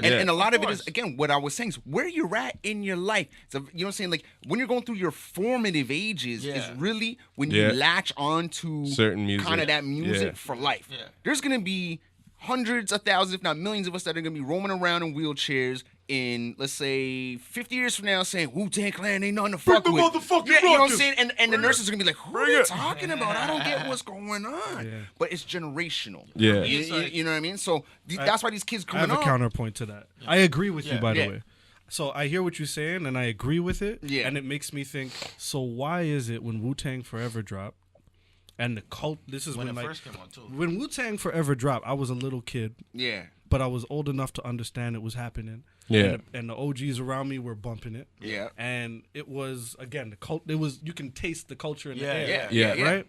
And a lot of it is, again, what I was saying is where you're at in your life. So, you know what I'm saying? Like, when you're going through your formative ages is really when you latch on to certain music, kind of that music for life. Yeah. There's going to be hundreds of thousands, if not millions of us that are going to be roaming around in wheelchairs in, let's say, 50 years from now saying, Wu-Tang Clan ain't nothing to fuck with. Motherfucking you know what I'm saying? And the nurses are going to be like, who are you talking about? I don't get what's going on. Yeah. But it's generational. Yeah. You know what I mean? So that's why these kids coming up. I have a counterpoint to that. I agree with you, by the way. So I hear what you're saying, and I agree with it. Yeah. And it makes me think, so why is it when Wu-Tang Forever dropped, and the cult, this is when it first came out too. When Wu-Tang Forever dropped, I was a little kid. Yeah. But I was old enough to understand it was happening. Yeah. And the OGs around me were bumping it. Yeah. And it was, again, the cult, you can taste the culture in the air. Yeah. Right?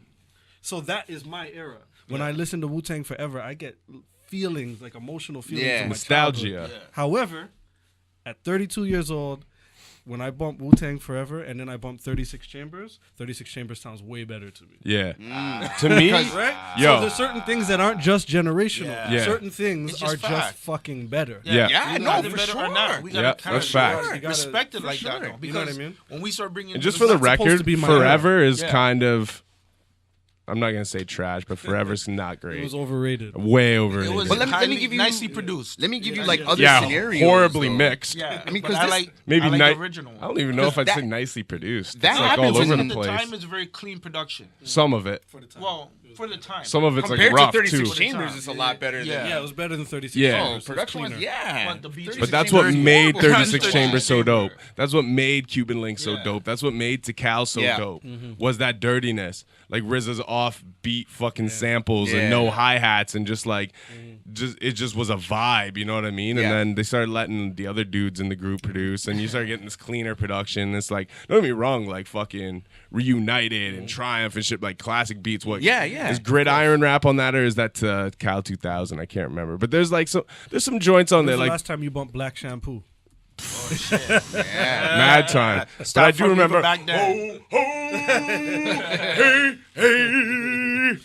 So that is my era. When I listen to Wu-Tang Forever, I get feelings, like emotional feelings of my nostalgia. Childhood. However, at 32 years old, when I bump Wu-Tang Forever and then I bump 36 Chambers sounds way better to me. Yeah. To me, right? So there's certain things that aren't just generational. Yeah. Certain things are just fucking better. Yeah, no, for sure. We gotta that's facts. Respect it like that, though. Because you know what I mean? when we start bringing... And just for the record, Forever is kind of... I'm not gonna say trash, but Forever's not great. It was overrated. Way overrated. It was let me give you nicely produced. Let me give you like other scenarios. Horribly mixed. Yeah, I mean, because I like the original. I don't even know if I'd say nicely produced. That it's like all over the place. The time is very clean production. Some of it. For the time. Some of it's compared like rough to 36 too. Chambers, it's a lot better. Yeah, it was better than 36. Yeah, production. But that's what made 36 Chambers so dope. That's what made Cuban Link so dope. That's what made Tikal so dope. Was that dirtiness, like RZA's offbeat fucking samples and no hi hats and just like, it just was a vibe. You know what I mean? And then they started letting the other dudes in the group produce, and you started getting this cleaner production. It's like, don't get me wrong, like fucking Reunited and Triumph and shit, like classic beats. What? Is Gridiron rap on that, or is that Cal 2000? I can't remember. But there's like there's some joints on there. Like last time you bumped Black Shampoo. Oh shit! Mad time. But I do remember. Back then. Hey.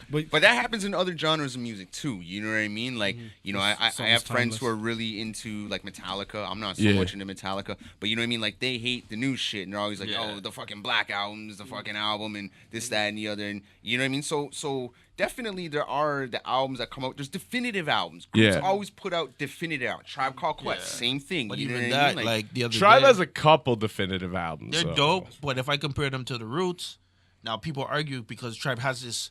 But that happens in other genres of music too. You know what I mean? Like, you know, I have friends who are really into like Metallica. I'm not so much into Metallica, but you know what I mean? Like, they hate the new shit, and they're always like, "Oh, the fucking Black Album is the fucking album," and this, that, and the other. And you know what I mean? So definitely there are the albums that come out. There's definitive albums. Groups always put out definitive albums. Tribe Called Quest, same thing. But you know even what I that, mean? like the other Tribe day, has a couple definitive albums. They're dope, but if I compare them to the Roots, now people argue because Tribe has this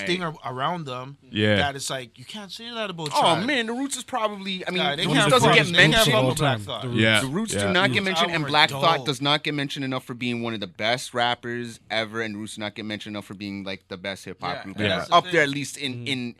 thing around them that it's like, you can't say that about Tribe. Oh man, the Roots is probably, I mean, the Roots doesn't get mentioned all the Black time. Thought. The Roots do not get mentioned, and Black Thought dope. does not get mentioned enough for being one of the best rappers ever, and Roots do not get mentioned enough for being like the best hip hop group ever. Up there at least in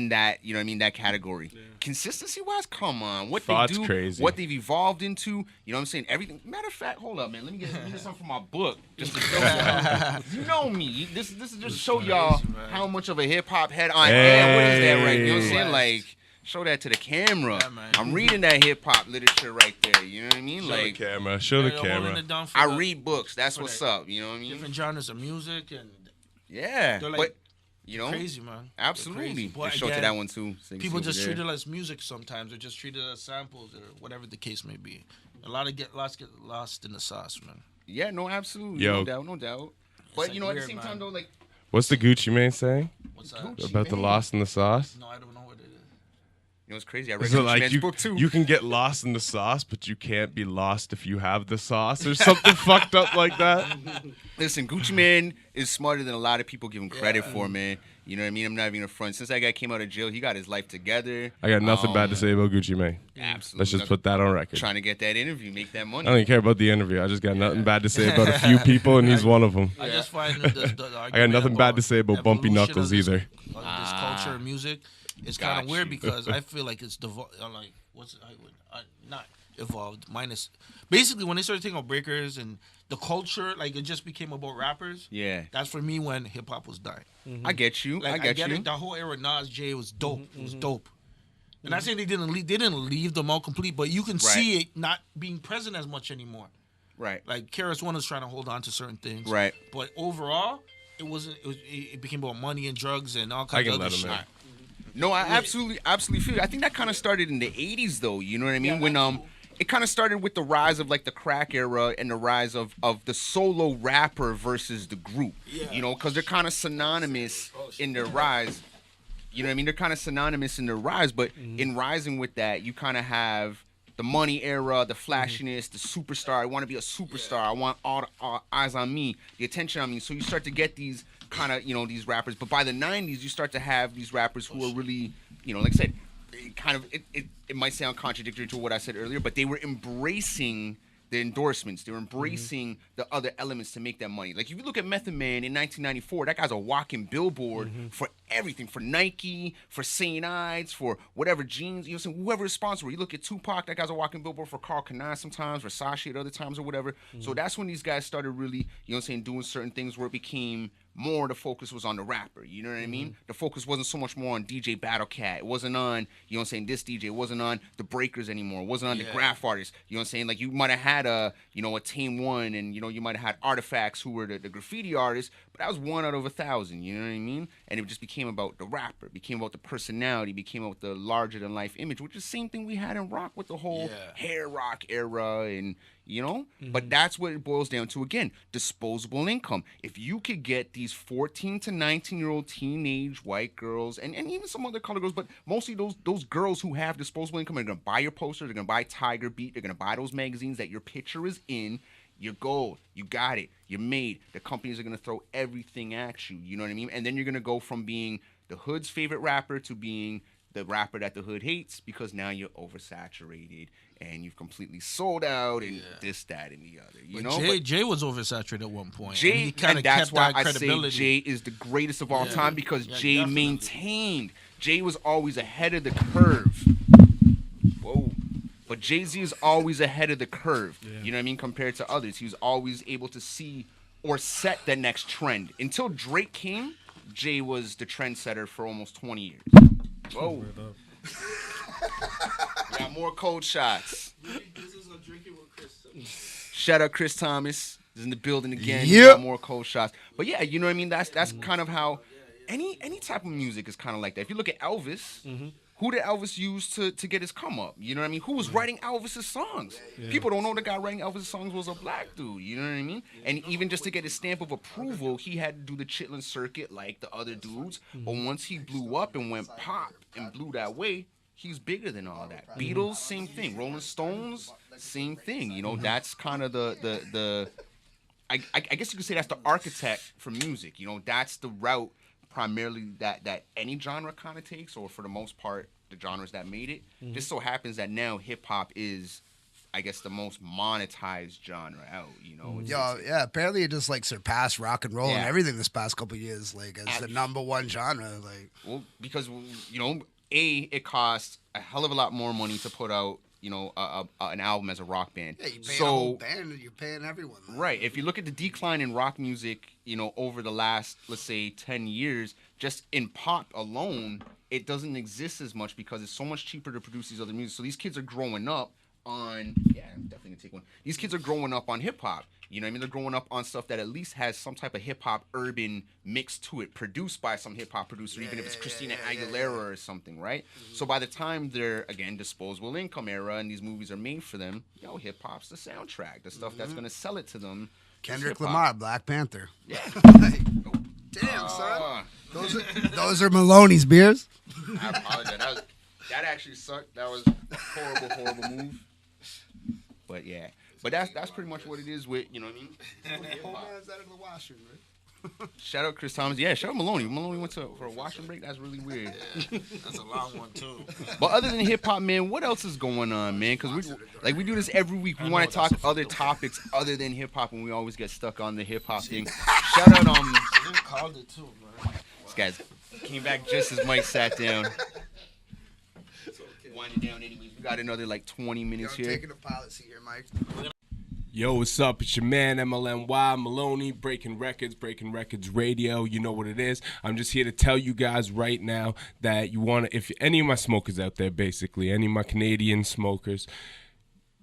that, you know what I mean, that category. Consistency wise, come on. What they do, crazy. what they've evolved into, you know what I'm saying? Everything. Matter of fact, hold up, man. Let me get something from my book. Just to show y'all. You know me. This is just to show y'all how much of a hip hop head I am. What is that right? You know what I'm saying? Like, show that to the camera. I'm reading that hip hop literature right there. You know what I mean? Show like, the camera. Show the camera. I read books. That's what's up. You know what I mean? Different genres of music and they're like, but, you know, crazy, man. Absolutely. But show to that one too. People just treat it as music sometimes, or just treat it as samples, or whatever the case may be. A lot of get lost in the sauce, man. Yeah, no, absolutely. Yo. No doubt. But like you know, at the weird, same man. time though, like, What's the Gucci Mane saying? What's that? About the lost in the sauce? No, I don't know what it is. you know, it's crazy. I read Is it Gucci like Mane's book too. you can get lost in the sauce, but you can't be lost if you have the sauce, or something fucked up like that? Listen, Gucci Mane is smarter than a lot of people give him credit for, man. You know what I mean? I'm not even a front. Since that guy came out of jail, he got his life together. I got nothing bad to say about Gucci Mane. Absolutely. Let's just put that on record. Trying to get that interview, make that money. I don't even care about the interview. I just got nothing bad to say about a few people, and he's one of them. I just find the I got nothing bad to say about Bumpy Knuckles either. This culture and music, it's kind of weird because I feel like it's like not evolved. Minus basically when they started taking out breakers and the culture, like it just became about rappers. Yeah, that's for me when hip hop was dying. I get you. Like, I get you. it. The whole era Nas J was dope. It was dope. And I'm not saying they didn't leave them all complete, but you can see it not being present as much anymore. Right. Like KRS One was trying to hold on to certain things. Right. But overall, it wasn't. It became about money and drugs and all kinds of other shit. No, I absolutely feel. I think that kind of started in the '80s, though. You know what I mean? When it kind of started with the rise of like the crack era and the rise of the solo rapper versus the group. Yeah. You know, because they're kind of synonymous in their rise. You know what I mean? They're kind of synonymous in their rise, but in rising with that, you kind of have the money era, the flashiness, the superstar. I want to be a superstar. I want all eyes on me, the attention on me. So you start to get these kind of, you know, these rappers. But by the 90s, you start to have these rappers who are really, you know, like I said, it might sound contradictory to what I said earlier, but they were embracing the endorsements. They were embracing the other elements to make that money. Like if you look at Method Man in 1994, that guy's a walking billboard for everything, for Nike, for St. Ides, for whatever jeans, you know, whoever is responsible. You look at Tupac, that guy's a walking billboard for Karl Kani sometimes, Versace at other times or whatever. So that's when these guys started really, you know what I'm saying, doing certain things where it became more the focus was on the rapper, you know what I mean? The focus wasn't so much more on DJ Battle Cat. It wasn't on, you know what I'm saying, this DJ. It wasn't on the breakers anymore. It wasn't on the graph artists. You know what I'm saying? Like you might have had a Tame One and, you know, you might have had Artifacts who were the graffiti artists, but that was 1 out of 1,000, you know what I mean? And it just became about the rapper. It became about the personality. It became about the larger-than-life image, which is the same thing we had in rock with the whole hair rock era and, you know? But that's what it boils down to, again, disposable income. If you could get these 14 to 19-year-old teenage white girls and even some other colored girls, but mostly those girls who have disposable income are going to buy your poster, they're going to buy Tiger Beat, they're going to buy those magazines that your picture is in, you're gold, you got it, you're made. The companies are going to throw everything at you, you know what I mean? And then you're going to go from being the hood's favorite rapper to being the rapper that the hood hates because now you're oversaturated and you've completely sold out and this, that, and the other. You know, Jay was oversaturated at one point. Jay, and that's why I say Jay is the greatest of all time because Jay definitely maintained. Jay was always ahead of the curve. Whoa. But Jay-Z is always ahead of the curve. Yeah. You know what I mean? Compared to others. He was always able to see or set the next trend. Until Drake came, Jay was the trendsetter for almost 20 years. Whoa. We got more cold shots. Shout out Chris Thomas. Is in the building again. We got more cold shots. But yeah, you know what I mean? That's kind of how any type of music is kind of like that. If you look at Elvis, who did Elvis use to get his come up? You know what I mean? Who was writing Elvis's songs? Yeah. People don't know the guy writing Elvis's songs was a black dude. You know what I mean? And even just to get his stamp of approval, he had to do the Chitlin circuit like the other dudes. But once he blew up and went pop and blew that way, he's bigger than all that. Beatles, same thing. Rolling Stones, same thing. You know, that's kind of the I guess you could say that's the architect for music. You know, that's the route primarily that any genre kind of takes, or for the most part, the genres that made it. Just so happens that now hip-hop is, I guess, the most monetized genre out, you know? Apparently it just, like, surpassed rock and roll and everything this past couple of years, like, as the number one genre, like. Well, because, you know, it costs a hell of a lot more money to put out, you know, an album as a rock band. Yeah, you're paying a whole band and you're paying everyone. Man. Right. If you look at the decline in rock music, you know, over the last, let's say, 10 years, just in pop alone, it doesn't exist as much because it's so much cheaper to produce these other music. So these kids are growing up on, I'm definitely going to take one. These kids are growing up on hip-hop. You know what I mean? They're growing up on stuff that at least has some type of hip-hop urban mix to it, produced by some hip-hop producer, even if it's Christina Aguilera or something, right? So by the time they're, again, disposable income era and these movies are made for them, hip-hop's the soundtrack, the stuff that's going to sell it to them. Kendrick Lamar, Black Panther. Yeah. Damn, son. Those are Maloney's beers. I apologize. That actually sucked. That was a horrible move. But yeah. But that's pretty much what it is with, you know what I mean? Whole man's out of the washroom, right? Shout out Chris Thomas. Yeah, shout out Maloney. Maloney went for a washroom break. That's really weird. Yeah, that's a long one, too. But other than hip-hop, man, what else is going on, man? Because we do this every week. We want to talk other topics other than hip-hop, and we always get stuck on the hip-hop thing. Shout out, You called it, too, bro. This guy came back just as Mike sat down. Winding down anyways. We got another, 20 minutes here. Taking a pilot seat here, Mike. Yo, what's up? It's your man, MLNY, Maloney, Breaking Records Radio. You know what it is. I'm just here to tell you guys right now that if any of my smokers out there, basically, any of my Canadian smokers,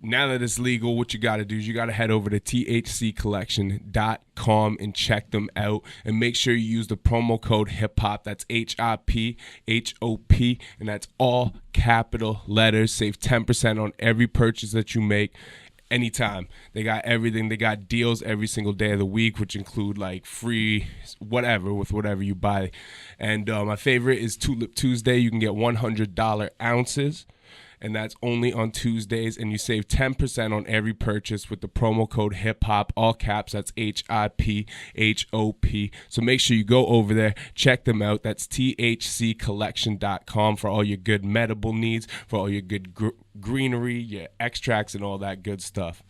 now that it's legal, what you got to do is you got to head over to thccollection.com and check them out. And make sure you use the promo code HIPHOP. That's HIPHOP. And that's all capital letters. Save 10% on every purchase that you make. Anytime. They got everything. They got deals every single day of the week, which include like free whatever with whatever you buy. And my favorite is Tulip Tuesday. You can get $100 ounces. And that's only on Tuesdays, and you save 10% on every purchase with the promo code HIPHOP, all caps. That's HIPHOP. So make sure you go over there, check them out. That's thccollection.com for all your good medible needs, for all your good greenery, your extracts, and all that good stuff.